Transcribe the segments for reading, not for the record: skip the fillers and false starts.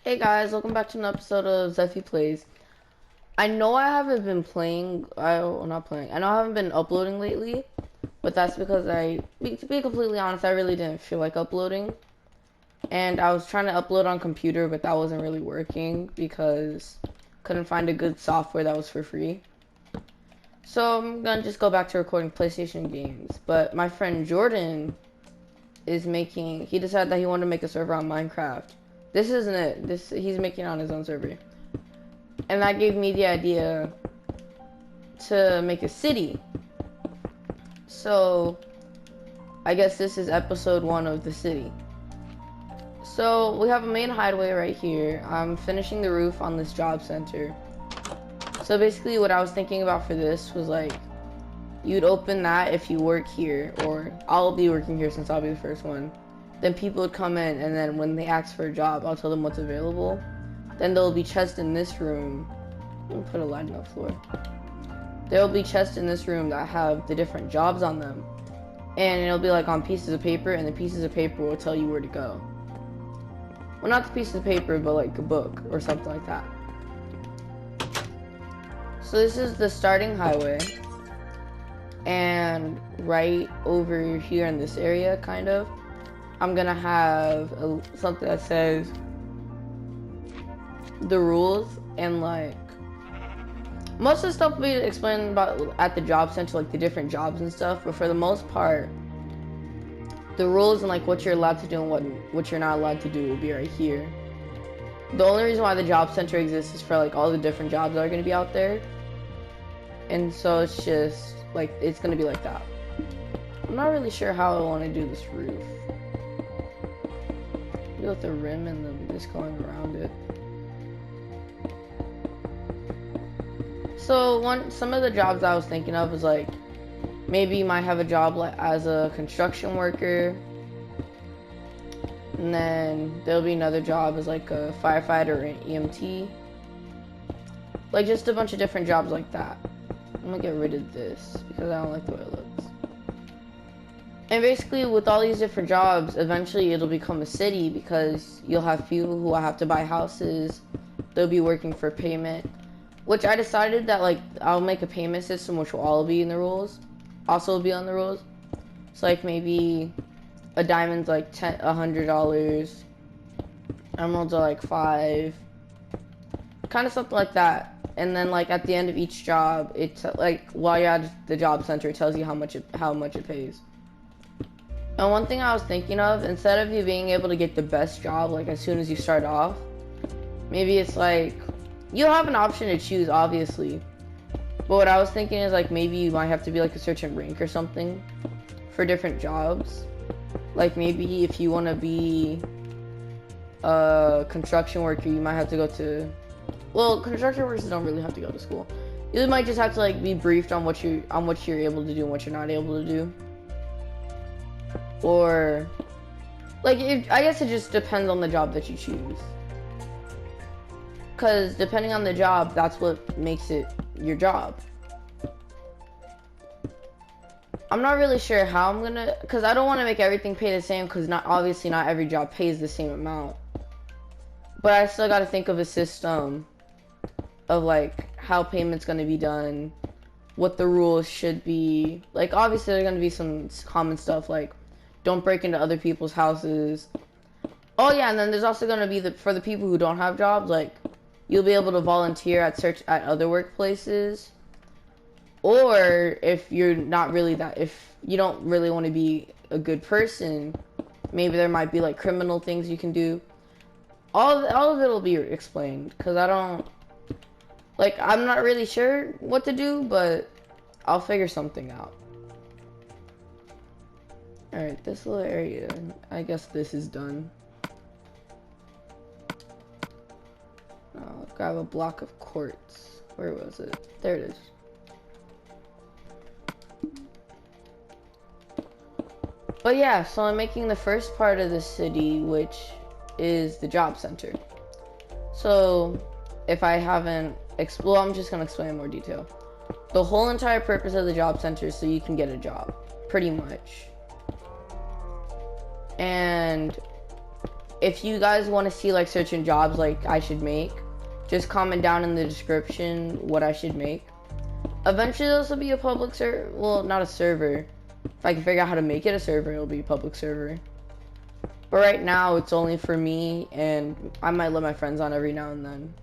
Hey guys, welcome back to an episode of Zephy Plays. I know I haven't been playing, not playing, I know I haven't been uploading lately, but that's because to be completely honest, I really didn't feel like uploading. And I was trying to upload on computer, but that wasn't really working because couldn't find a good software that was for free. So I'm gonna just go back to recording PlayStation games. But my friend Jordan he decided that he wanted to make a server on Minecraft. This isn't it. He's making it on his own server. And that gave me the idea to make a city. So I guess this is episode 1 of the city. So we have a main hideaway right here. I'm finishing the roof on this job center. So basically what I was thinking about for this was like, you'd open that if you work here, or I'll be working here since I'll be the first one. Then people would come in, and then when they ask for a job, I'll tell them what's available. Then there'll be chests in this room. Let me put a light on the floor. There'll be chests in this room that have the different jobs on them. And it'll be like on pieces of paper, and the pieces of paper will tell you where to go. Well, not the pieces of paper, but like a book or something like that. So this is the starting highway. And right over here in this area, kind of, I'm gonna have something that says the rules, and like most of the stuff will be explained about at the job center, like the different jobs and stuff, but for the most part the rules and like what you're allowed to do and what you're not allowed to do will be right here. The only reason why the job center exists is for like all the different jobs that are going to be out there, and so it's just like it's going to be like that. I'm not really sure how I want to do this roof. With the rim and then this going around it. So some of the jobs I was thinking of was like, maybe you might have a job like as a construction worker, and then there'll be another job as like a firefighter or an EMT. Like just a bunch of different jobs like that. I'm gonna get rid of this because I don't like the way it looks. And basically with all these different jobs, eventually it'll become a city because you'll have people who will have to buy houses. They'll be working for payment, which I decided that like I'll make a payment system which will all be in the rules, also be on the rules. So like maybe a diamond's like $100, emeralds are like $5, kind of something like that. And then like at the end of each job, it's like while you're at the job center, it tells you how much it pays. And one thing I was thinking of, instead of you being able to get the best job like as soon as you start off, maybe it's like you'll have an option to choose, obviously, but what I was thinking is like maybe you might have to be like a certain rank or something for different jobs. Like maybe if you want to be a construction worker, you might have to go to, well, construction workers don't really have to go to school. You might just have to like be briefed on what you're able to do and what you're not able to do. Or like I guess it just depends on the job that you choose, because depending on the job, that's what makes it your job. I'm not really sure how I'm gonna, because I don't want to make everything pay the same, because obviously not every job pays the same amount, but I still got to think of a system of like how payment's going to be done, what the rules should be. Like obviously there's going to be some common stuff like don't break into other people's houses. Oh yeah, and then there's also going to be for the people who don't have jobs, like you'll be able to volunteer at other workplaces. Or if you're not really if you don't really want to be a good person, maybe there might be like criminal things you can do. All of it will be explained, because I'm not really sure what to do, but I'll figure something out. Alright, this little area, I guess this is done. I'll grab a block of quartz. Where was it? There it is. But yeah, so I'm making the first part of the city, which is the job center. So if I haven't well, I'm just gonna explain in more detail. The whole entire purpose of the job center is so you can get a job, pretty much. And if you guys want to see like certain jobs like I should make, just comment down in the description what I should make. Eventually this will be a public server, well, not a server. If I can figure out how to make it a server, it'll be a public server. But right now it's only for me, and I might let my friends on every now and then.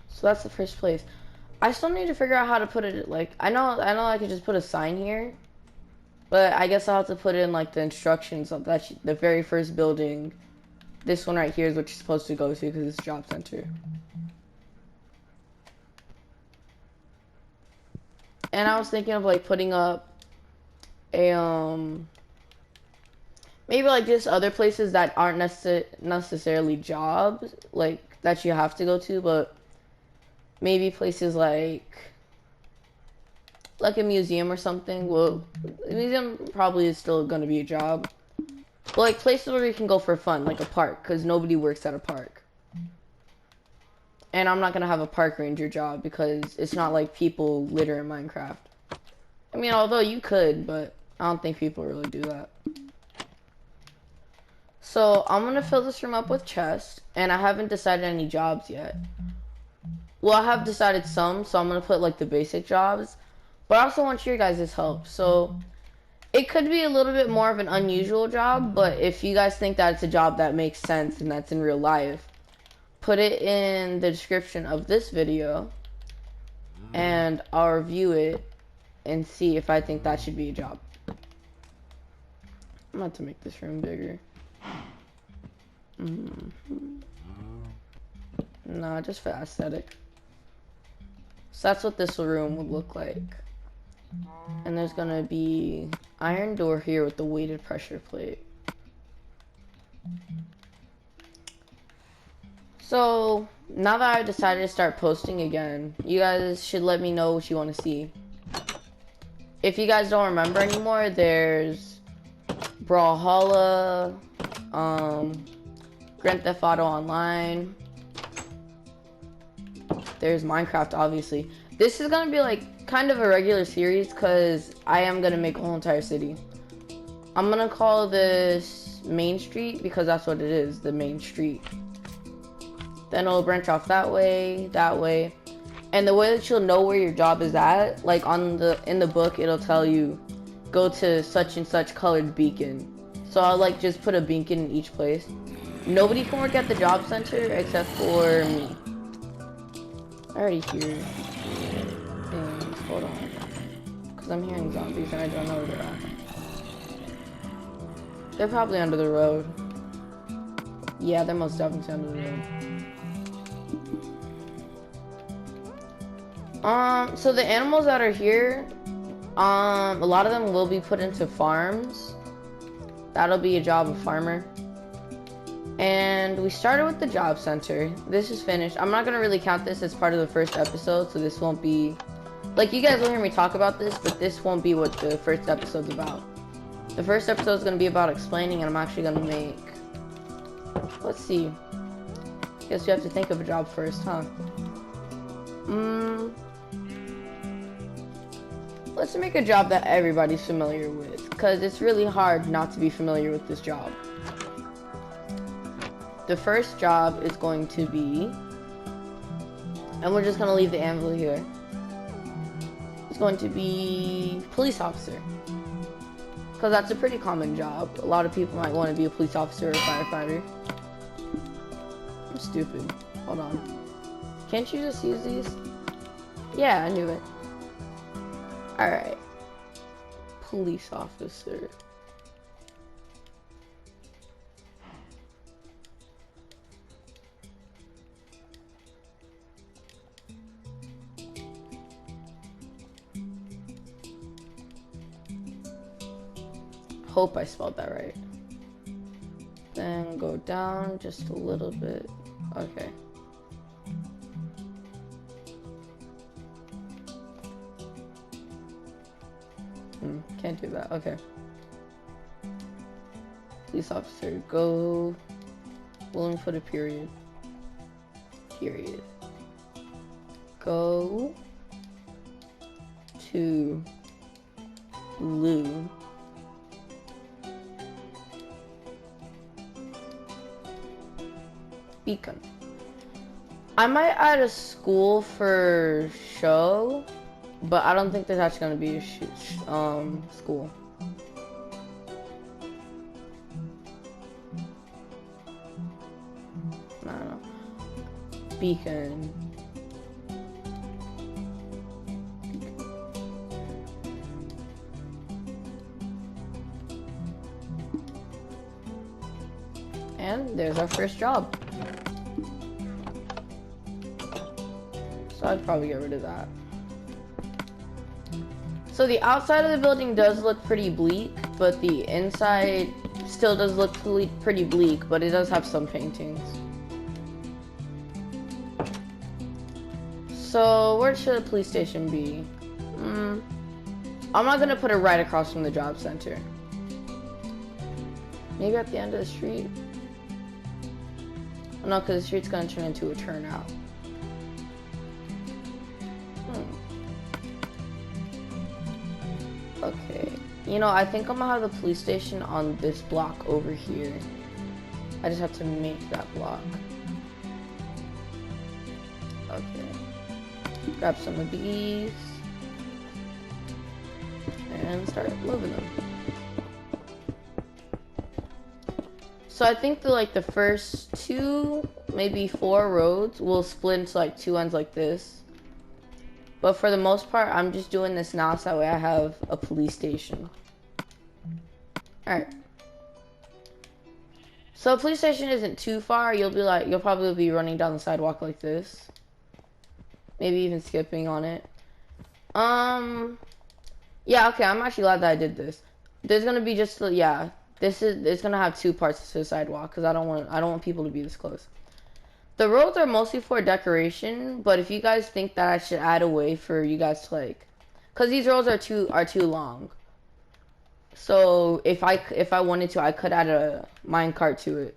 So that's the first place. I still need to figure out how to put it, like, I know I could just put a sign here, but I guess I'll have to put in like the instructions of that, the very first building. This one right here is what you're supposed to go to because it's job center. And I was thinking of like putting up a maybe like just other places that aren't necessarily jobs, like that you have to go to, but maybe places like a museum or something. Well, a museum probably is still going to be a job. But like places where you can go for fun, like a park, because nobody works at a park. And I'm not going to have a park ranger job because it's not like people litter in Minecraft. I mean, although you could, but I don't think people really do that. So I'm going to fill this room up with chests, and I haven't decided any jobs yet. Well, I have decided some, so I'm going to put like the basic jobs. But I also want your guys' help. So it could be a little bit more of an unusual job, but if you guys think that it's a job that makes sense and that's in real life, put it in the description of this video, and I'll review it and see if I think that should be a job. I'm about to make this room bigger. No, just for aesthetic. So that's what this room would look like. And there's gonna be iron door here with the weighted pressure plate. So now that I've decided to start posting again, you guys should let me know what you want to see. If you guys don't remember anymore, there's Brawlhalla, Grand Theft Auto Online, there's Minecraft, obviously. This is gonna be like kind of a regular series because I am gonna make a whole entire city. I'm gonna call this Main Street because that's what it is, the main street. Then it'll branch off that way, and the way that you'll know where your job is at, like in the book, it'll tell you go to such and such colored beacon. So I'll like just put a beacon in each place. Nobody can work at the job center except for me. I already hear things. Hold on, because I'm hearing zombies and I don't know where they're at. They're probably under the road. Yeah, they're most definitely under the road. So the animals that are here, a lot of them will be put into farms. That'll be a job of farmer. And we started with the job center. This is finished. I'm not gonna really count this as part of the first episode, so this won't be, like, you guys will hear me talk about this, but this won't be what the first episode's about. The first episode is gonna be about explaining, and I'm actually gonna make, let's see. Guess you have to think of a job first, huh? Let's make a job that everybody's familiar with, because it's really hard not to be familiar with this job. The first job is going to be, and we're just going to leave the anvil here, it's going to be police officer, because that's a pretty common job. A lot of people might want to be a police officer or a firefighter. I'm stupid. Hold on. Can't you just use these? Yeah, I knew it. Alright. Police officer. Hope I spelled that right. Then go down just a little bit. Okay. Can't do that. Okay. Police officer, go. Well, let me put a period. Period. Go to blue Beacon. I might add a school for show, but I don't think there's actually gonna be a school. I don't know. Beacon. And there's our first job. So I'd probably get rid of that. So the outside of the building does look pretty bleak, but the inside still does look pretty bleak, but it does have some paintings. So where should the police station be? I'm not gonna put it right across from the job center. Maybe at the end of the street? Oh, no, because the street's gonna turn into a turnout. Okay. You know, I think I'm gonna have the police station on this block over here. I just have to make that block. Okay. Grab some of these. And start moving them. So I think the first 2, maybe 4 roads will split into like 2 ends like this. But for the most part, I'm just doing this now so that way I have a police station. Alright. So a police station isn't too far. You'll probably be running down the sidewalk like this. Maybe even skipping on it. Yeah, okay, I'm actually glad that I did this. There's gonna be just, yeah. It's gonna have 2 parts to the sidewalk because I don't want people to be this close. The roads are mostly for decoration, but if you guys think that I should add a way for you guys to cause these roads are too long. So if I wanted to, I could add a minecart to it.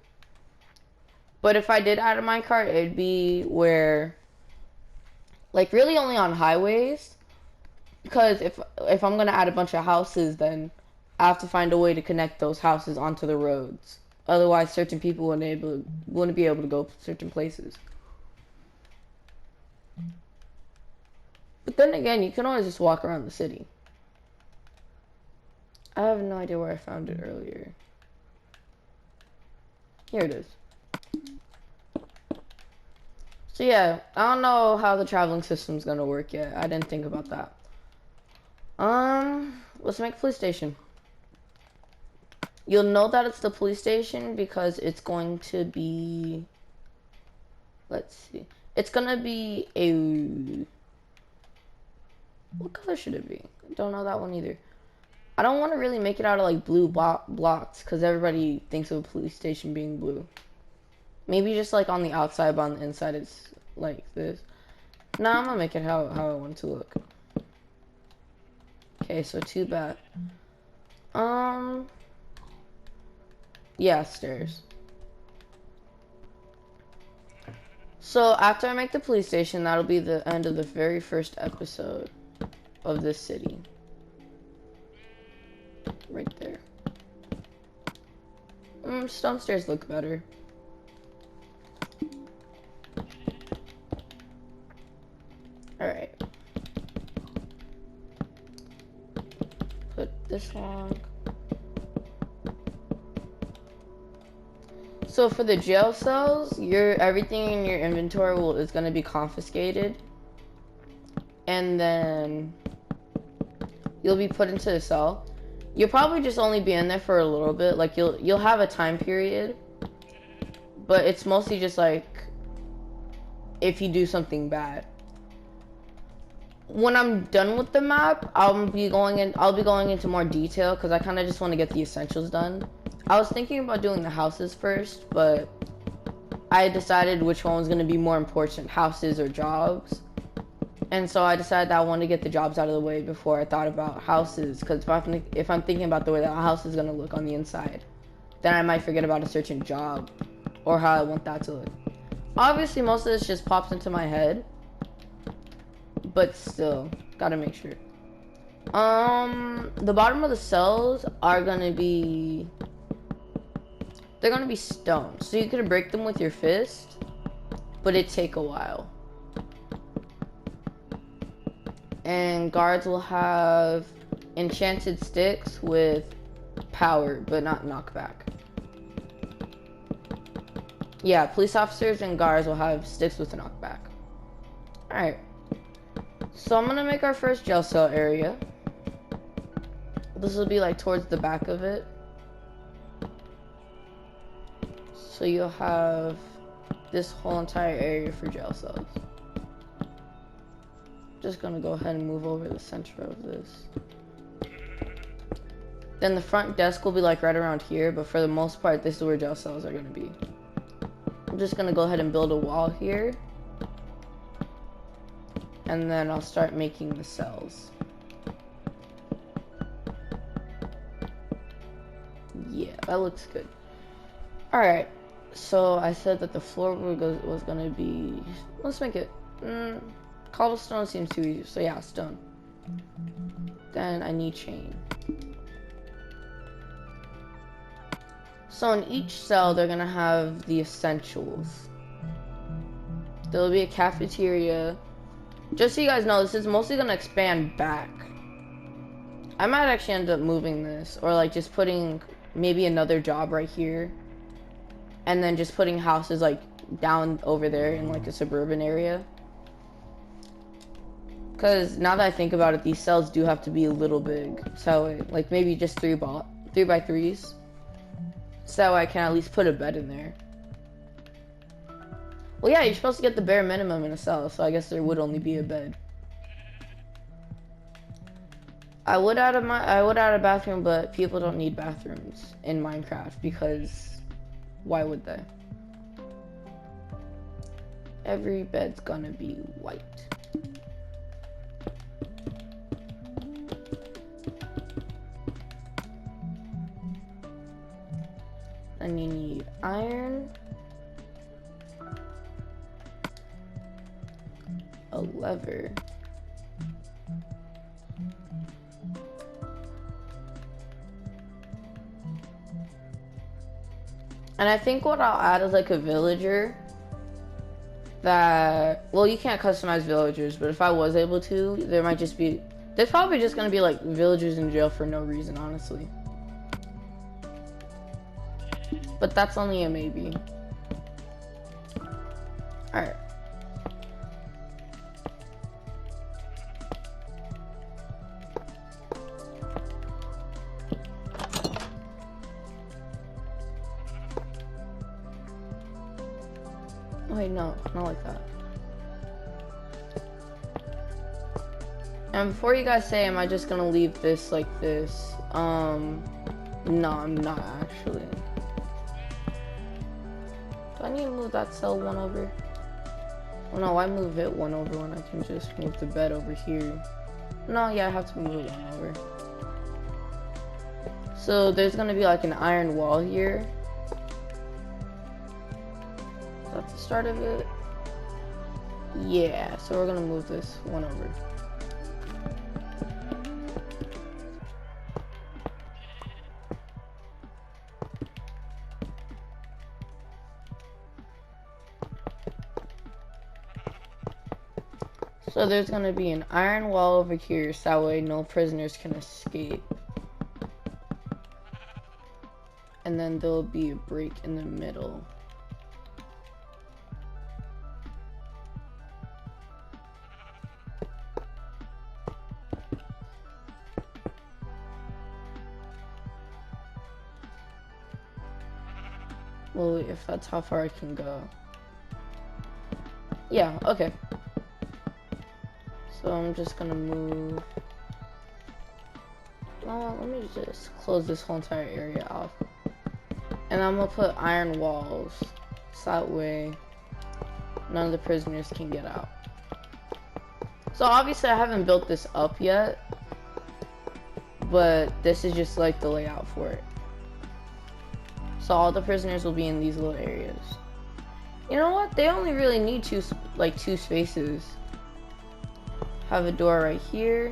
But if I did add a minecart, it'd be where, really only on highways. Because if I'm gonna add a bunch of houses, then I have to find a way to connect those houses onto the roads. Otherwise, certain people wouldn't be able to go certain places. But then again, you can always just walk around the city. I have no idea where I found it earlier. Here it is. So yeah, I don't know how the traveling system's gonna work yet. I didn't think about that. Let's make a police station. You'll know that it's the police station because it's going to be, let's see, it's gonna be a, what color should it be? Don't know that one either. I don't want to really make it out of blue blocks because everybody thinks of a police station being blue. Maybe just on the outside, but on the inside it's like this. Nah, I'm gonna make it how I want it to look. Okay, so too bad. Yeah, stairs. So after I make the police station, that'll be the end of the very first episode of this city. Right there. Stone stairs look better. Alright. Put this on. So for the jail cells, everything in your inventory is going to be confiscated, and then you'll be put into the cell. You'll probably just only be in there for a little bit. You'll have a time period, but it's mostly just if you do something bad. When I'm done with the map, I'll be going into more detail because I kind of just want to get the essentials done. I was thinking about doing the houses first, but I decided which one was going to be more important, houses or jobs. And so I decided that I wanted to get the jobs out of the way before I thought about houses, because if I'm thinking about the way that a house is going to look on the inside, then I might forget about a certain job or how I want that to look. Obviously, most of this just pops into my head, but still, gotta make sure. The bottom of the cells are gonna be they're gonna be stone. So you could break them with your fist, but it'd take a while. And guards will have enchanted sticks with power, but not knockback. Yeah, police officers and guards will have sticks with a knockback. Alright. So I'm gonna make our first jail cell area. This will be like towards the back of it. So you'll have this whole entire area for jail cells. Just gonna go ahead and move over the center of this. Then the front desk will be like right around here, but for the most part, this is where jail cells are gonna be. I'm just gonna go ahead and build a wall here. And then I'll start making the cells. Yeah, that looks good. Alright, so I said that the floor was gonna be, let's make it, cobblestone seems too easy, so yeah, stone. Then I need chain. So in each cell, they're gonna have the essentials. There'll be a cafeteria. Just so you guys know, this is mostly gonna expand back. I might actually end up moving this, or like just putting maybe another job right here. And then just putting houses like down over there in like a suburban area. Because now that I think about it, these cells do have to be a little big. So like maybe just 3 by 3s. So I can at least put a bed in there. Well, yeah, you're supposed to get the bare minimum in a cell, so I guess there would only be a bed. I would add a bathroom, but people don't need bathrooms in Minecraft because why would they? Every bed's gonna be white. Then you need iron, a lever, and I think what I'll add is like a villager that, well, you can't customize villagers, but if I was able to, there's probably just gonna be like villagers in jail for no reason, honestly. But that's only a maybe. Alright. Wait, no, not like that. And before you guys say, am I just gonna leave this like this? No, I'm not actually. Do I need to move that cell one over? Oh no, why move it one over when I can just move the bed over here? No, yeah, I have to move it one over. So there's gonna be like an iron wall here. Is that the start of it? Yeah, so we're gonna move this one over. So there's gonna be an iron wall over here, so that way no prisoners can escape. And then there'll be a break in the middle. Well, if that's how far I can go. Yeah, okay. So I'm just gonna move. Well, let me just close this whole entire area off. And I'm gonna put iron walls, so that way none of the prisoners can get out. So obviously I haven't built this up yet, but this is just like the layout for it. So all the prisoners will be in these little areas. You know what? They only really need two spaces. Have a door right here,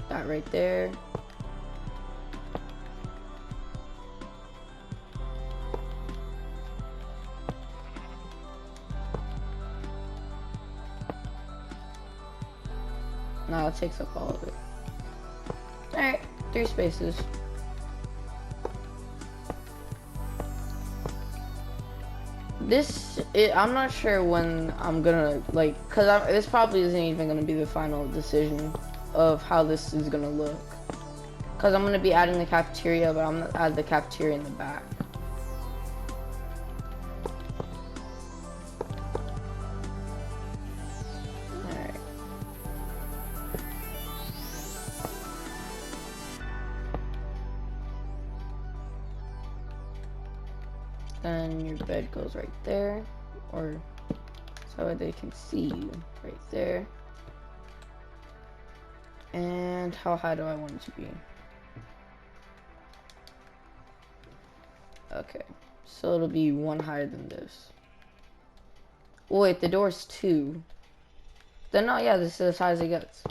that right there. Nah, that takes up all of it. Alright, 3 spaces. I'm not sure when I'm gonna, like, cause this probably isn't even gonna be the final decision of how this is gonna look. Cause I'm gonna be adding the cafeteria, but I'm gonna add the cafeteria in the back. Alright. Then your bed goes right there, or so they can see you right there. And how high do I want it to be? Okay, so it'll be 1 higher than this. Oh, wait, the door's 2. Then no, yeah, this is as high as it gets.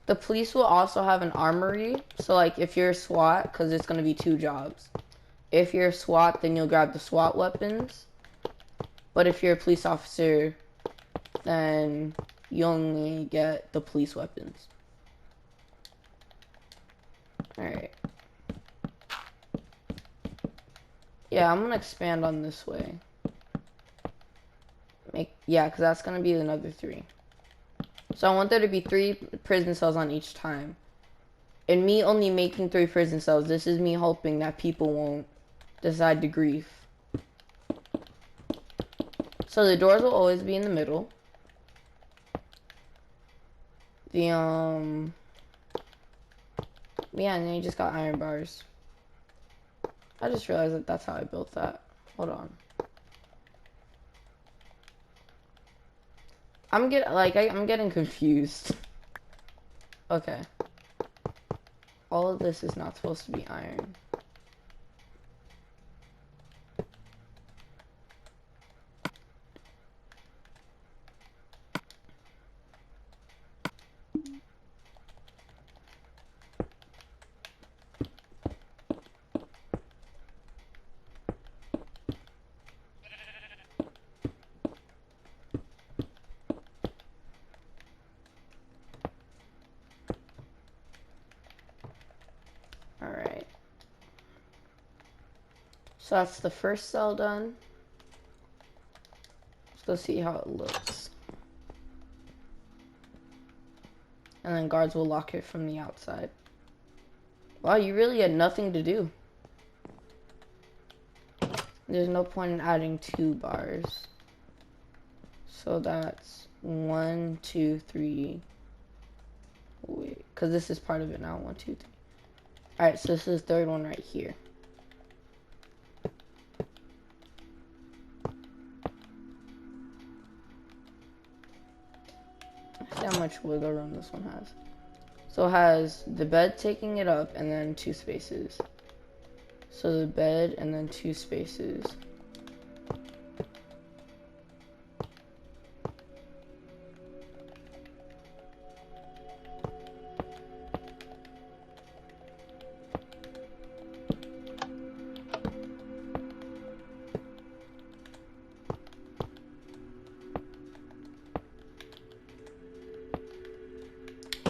The police will also have an armory. So like if you're a SWAT, because it's gonna be 2 jobs. If you're a SWAT, then you'll grab the SWAT weapons. But if you're a police officer, then you only get the police weapons. Alright. Yeah, I'm gonna expand on this way. Yeah, because that's gonna be another 3. So I want there to be 3 prison cells on each time. And me only making 3 prison cells, this is me hoping that people won't decide to grief. So the doors will always be in the middle. Yeah, and then you just got iron bars. I just realized that that's how I built that. Hold on. I'm getting confused. Okay. All of this is not supposed to be iron. Alright. So that's the first cell done. Let's go see how it looks. And then guards will lock it from the outside. Wow, you really had nothing to do. There's no point in adding 2 bars. So that's 1, 2, 3. Wait, because this is part of it now. 1, 2, 3. Alright, so this is the 3rd one right here. See how much wiggle room this one has. So it has the bed taking it up and then 2 spaces. So the bed and then 2 spaces.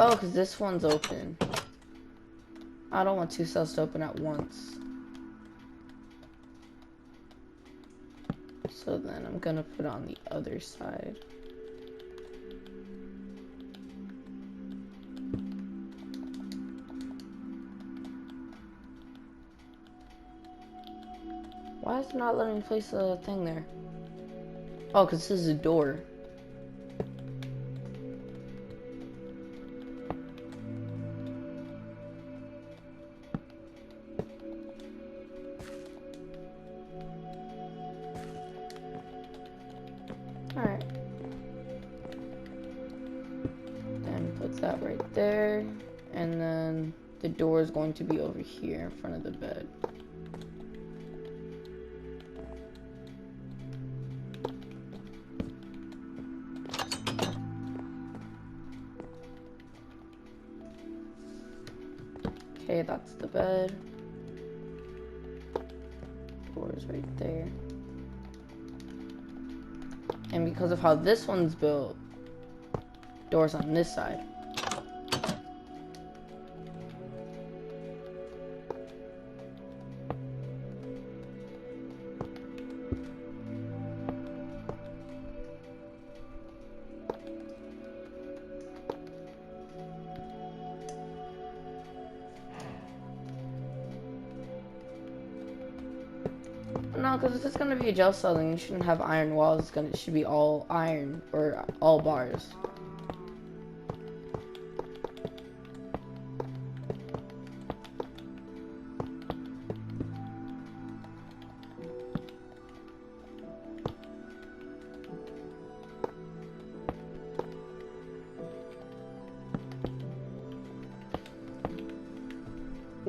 Oh, because this one's open. I don't want 2 cells to open at once. So then I'm gonna put it on the other side. Why is it not letting me place a thing there? Oh, because this is a door. Alright. Then put that right there. And then the door is going to be over here in front of the bed. Okay, that's the bed. Door is right there. And because of how this one's built, doors on this side. No, because if it's gonna be a jail cell, then you shouldn't have iron walls. It should be all iron or all bars.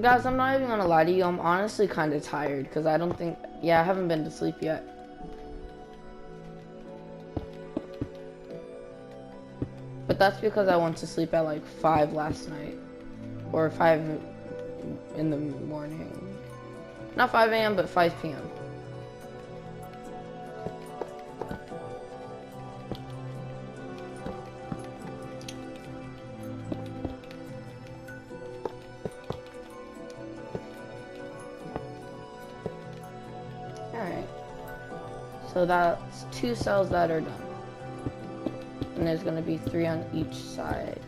Guys, I'm not even gonna lie to you. I'm honestly kind of tired because I don't think. Yeah, I haven't been to sleep yet. But that's because I went to sleep at like 5 last night. Or 5 in the morning. Not 5 a.m., but 5 p.m. Alright. So that's 2 cells that are done. And there's gonna be 3 on each side.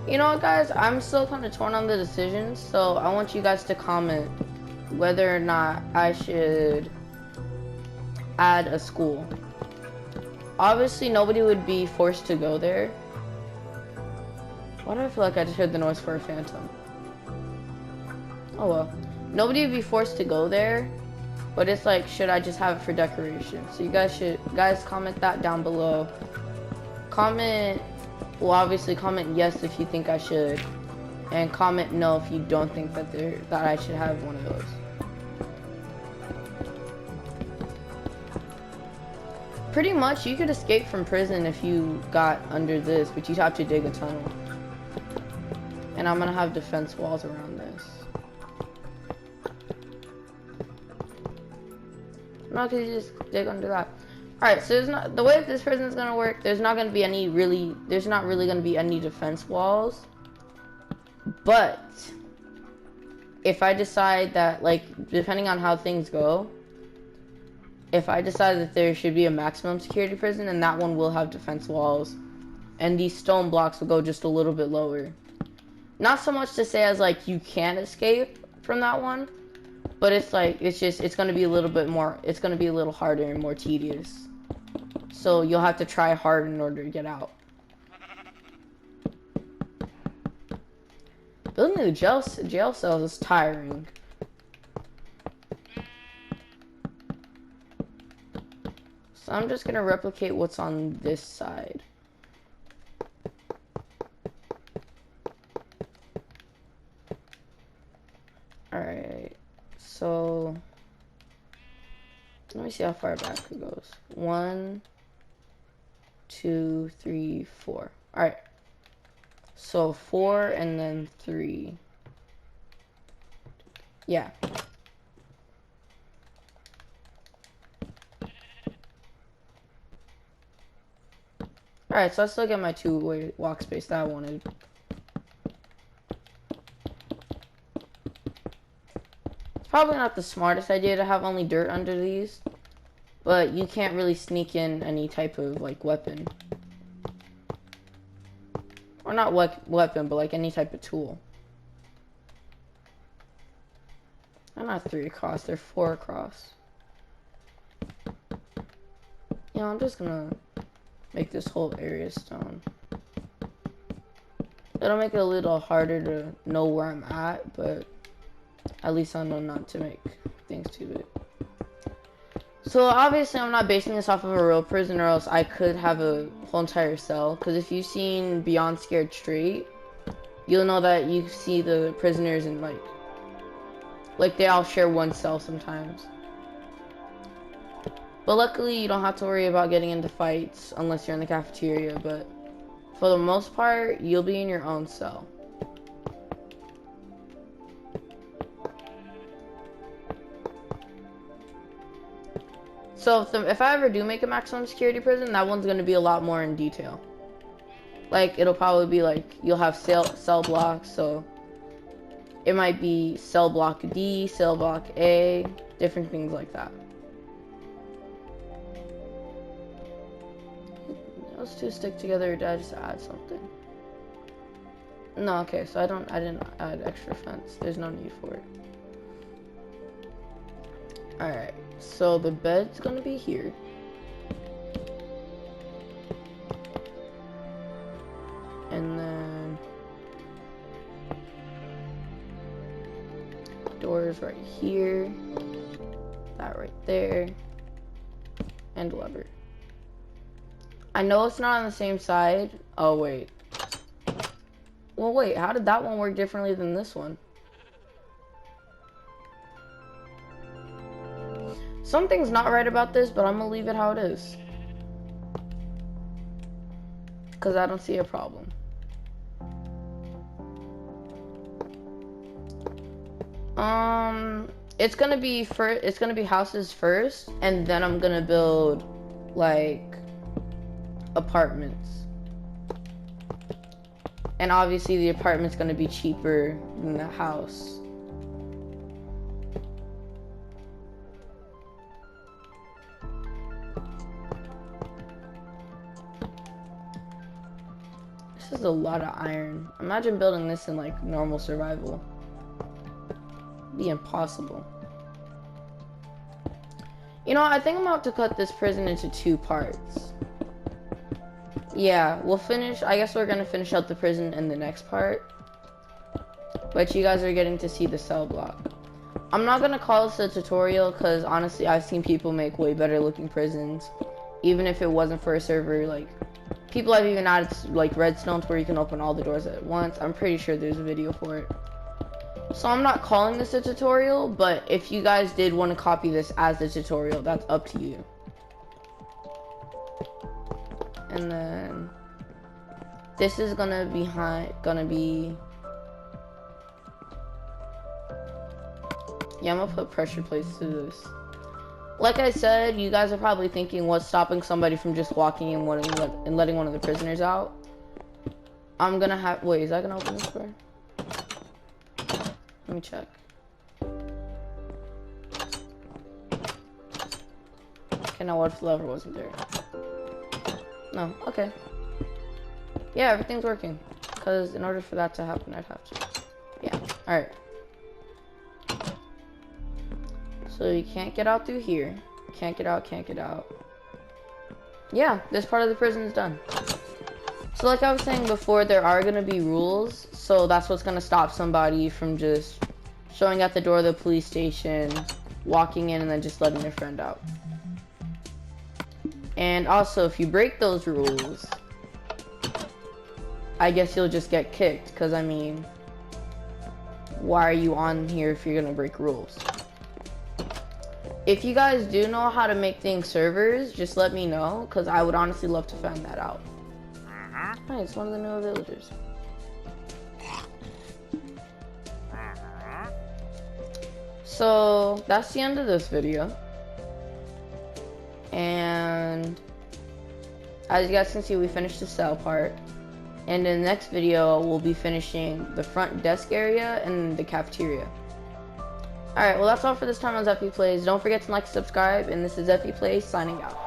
You know what, guys? I'm still kind of torn on the decision, so I want you guys to comment whether or not I should add a school. Obviously, nobody would be forced to go there. Why do I feel like I just heard the noise for a phantom? Oh well. Nobody would be forced to go there, but it's like, should I just have it for decoration? So you guys comment that down below. Comment, well, obviously comment yes if you think I should, and comment no if you don't think that I should have one of those. Pretty much, you could escape from prison if you got under this, but you'd have to dig a tunnel. And I'm gonna have defense walls around this. No, because you just dig under that. Alright, so the way this prison is gonna work, there's not really gonna be any defense walls. But if I decide that, like, depending on how things go, if I decide that there should be a maximum security prison, then that one will have defense walls. And these stone blocks will go just a little bit lower. Not so much to say as, like, you can't escape from that one, but it's like, it's gonna be a little bit more, it's gonna be a little harder and more tedious. So you'll have to try hard in order to get out. Building the jail cells is tiring. So I'm just gonna replicate what's on this side. Alright, so let me see how far back it goes. 1, 2, 3, 4. Alright, so 4 and then 3. Yeah. Alright, so I still get my 2-way walk space that I wanted. It's probably not the smartest idea to have only dirt under these, but you can't really sneak in any type of, like, weapon. Or not weapon, but like any type of tool. They're not 3 across, they're 4 across. You know, I'm just gonna make this whole area stone. It'll make it a little harder to know where I'm at, but at least I know not to make things too big. So obviously I'm not basing this off of a real prison, or else I could have a whole entire cell. Because if you've seen Beyond Scared Straight, you'll know that you see the prisoners in like they all share one cell sometimes. But luckily you don't have to worry about getting into fights unless you're in the cafeteria, but for the most part, you'll be in your own cell. So if I ever do make a maximum security prison, that one's gonna be a lot more in detail. Like, it'll probably be like, you'll have cell blocks, so it might be cell block D, cell block A, different things like that. Those two stick together, or did I just add something? No, okay, so I didn't add extra fence. There's no need for it. Alright, so the bed's gonna be here. And then doors right here, that right there, and lever. I know it's not on the same side. Oh wait. Well wait, how did that one work differently than this one? Something's not right about this, but I'm gonna leave it how it is. Cause I don't see a problem. It's gonna be houses first, and then I'm gonna build like apartments. And obviously the apartment's gonna be cheaper than the house. This is a lot of iron. Imagine building this in like normal survival. It'd be impossible. You know, I think I'm about to cut this prison into 2 parts. Yeah, we'll finish. I guess we're gonna finish out the prison in the next part. But you guys are getting to see the cell block. I'm not gonna call this a tutorial because honestly, I've seen people make way better looking prisons. Even if it wasn't for a server, like people have even added like redstones where you can open all the doors at once. I'm pretty sure there's a video for it. So I'm not calling this a tutorial, but if you guys did want to copy this as a tutorial, that's up to you. And then this is gonna be yeah, I'm gonna put pressure plates through this. Like I said, you guys are probably thinking what's stopping somebody from just walking in and letting one of the prisoners out. I'm gonna have, wait, is that gonna open this door? Let me check. Okay, now what if the lever wasn't there? No, okay. Yeah, everything's working. Because in order for that to happen, I'd have to. Yeah, alright. So you can't get out through here. Can't get out, can't get out. Yeah, this part of the prison is done. So like I was saying before, there are gonna be rules. So that's what's gonna stop somebody from just showing at the door of the police station, walking in, and then just letting their friend out. And also, if you break those rules, I guess you'll just get kicked. Because, I mean, why are you on here if you're gonna break rules? If you guys do know how to make things servers, just let me know. Because I would honestly love to find that out. Hey, it's one of the newer villagers. So, that's the end of this video. And as you guys can see, we finished the cell part. And in the next video, we'll be finishing the front desk area and the cafeteria. Alright, well that's all for this time on Zeffy Plays. Don't forget to like and subscribe. And this is Zeffy Plays signing out.